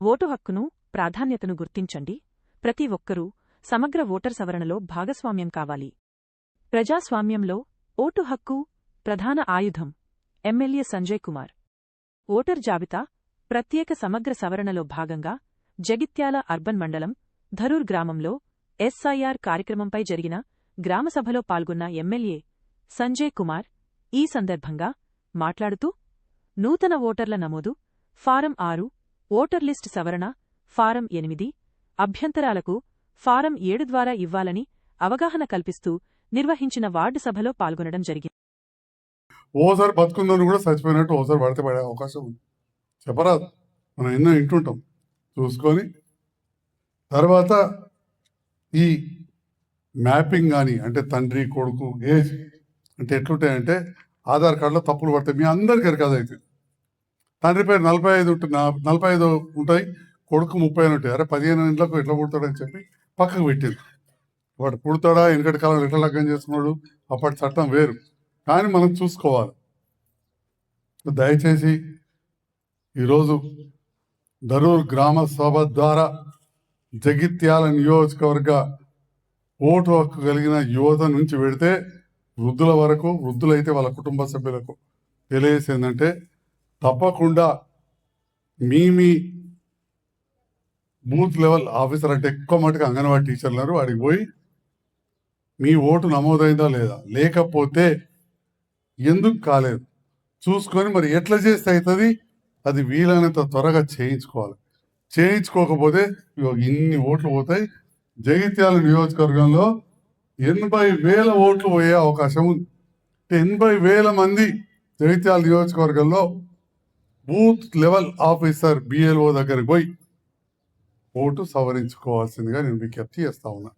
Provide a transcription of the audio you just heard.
Vote హక్కును ప్రాధాన్యతను గుర్తించండి. ప్రతి ఒక్కరూ సమగ్ర ఓటర్ సవరణలో భాగస్వామ్యం కావాలి. ప్రజాస్వామ్యంలో ఓటు హక్కు ప్రధాన ఆయుధం. ఎమ్మెల్యే సంజయ్ కుమార్. ఓటర్ జాబితా ప్రత్యేక సమగ్ర సవరణలో భాగంగా జగిత్యాల అర్బన్ మండలం ధరూర్ గ్రామంలో ఎస్ఐఆర్ కార్యక్రమంపై జరిగిన గ్రామసభలో పాల్గొన్న ఎమ్మెల్యే సంజయ్ కుమార్ ఈ సందర్భంగా మాట్లాడుతూ, నూతన ఓటర్ల నమోదు, ఫారం 6, ఓటర్ లిస్ట్ సవరణ, ఫారం 8, అభ్యంతరాలకు ఫారం 7 ద్వారా ఇవ్వాలని అవగాహన కల్పిస్తూ నిర్వహించిన వార్డు సభలో పాల్గొనడం జరిగింది. ఓసారి బతుకున్నోని కూడా చచ్చిపోయినట్టు ఓసారి పడితే పడే అవకాశం ఉంది. చెప్పరాదు, మనం ఎన్నో ఇంటుంటాం. చూసుకొని తర్వాత ఈ మ్యాపింగ్ కానీ అంటే తండ్రి కొడుకు ఏజ్ అంటే ఎట్లుంటాయంటే ఆధార్ కార్డులో తప్పులు పడతాయి. మీ అందరికీ కదా అయితే తండ్రి పేరు 45 ఉంటుంది, 45 ఉంటాయి, కొడుకు 30 ఉంటాయి. అరే 15 ఇంట్లకు ఎట్లా పుడతాడని చెప్పి పక్కకు పెట్టింది. వాడు పుడతాడా, వెనకటి కాలంలో ఎట్లా లగ్గం చేసుకున్నాడు, అప్పటి చట్టం వేరు. కానీ మనం చూసుకోవాలి. దయచేసి ఈరోజు ధరూర్ గ్రామ సభ ద్వారా జగిత్యాల నియోజకవర్గ ఓటు హక్కు కలిగిన యువత నుంచి పెడితే వృద్ధుల వరకు, వృద్ధులైతే వాళ్ళ కుటుంబ సభ్యులకు తెలియజేసిందంటే తప్పకుండా మీ బూత్ లెవెల్ ఆఫీసర్ అంటే ఎక్కువ మటుకు అంగన్వాడీ టీచర్లు వాడికి పోయి మీ ఓటు నమోదైందా లేదా, లేకపోతే ఎందుకు కాలేదు చూసుకొని మరి ఎట్లా చేస్తే అవుతుంది, అది వీలైనంత త్వరగా చేయించుకోవాలి. చేయించుకోకపోతే ఇన్ని ఓట్లు పోతాయి. జగిత్యాల నియోజకవర్గంలో 80,000 ఓట్లు పోయే అవకాశం ఉంది. 80,000 మంది జగిత్యాల నియోజకవర్గంలో బూత్ లెవెల్ ఆఫీసర్ BLO దగ్గరికి పోయి ఓటు సవరించుకోవాల్సిందిగా నేను విజ్ఞప్తి చేస్తా ఉన్నా.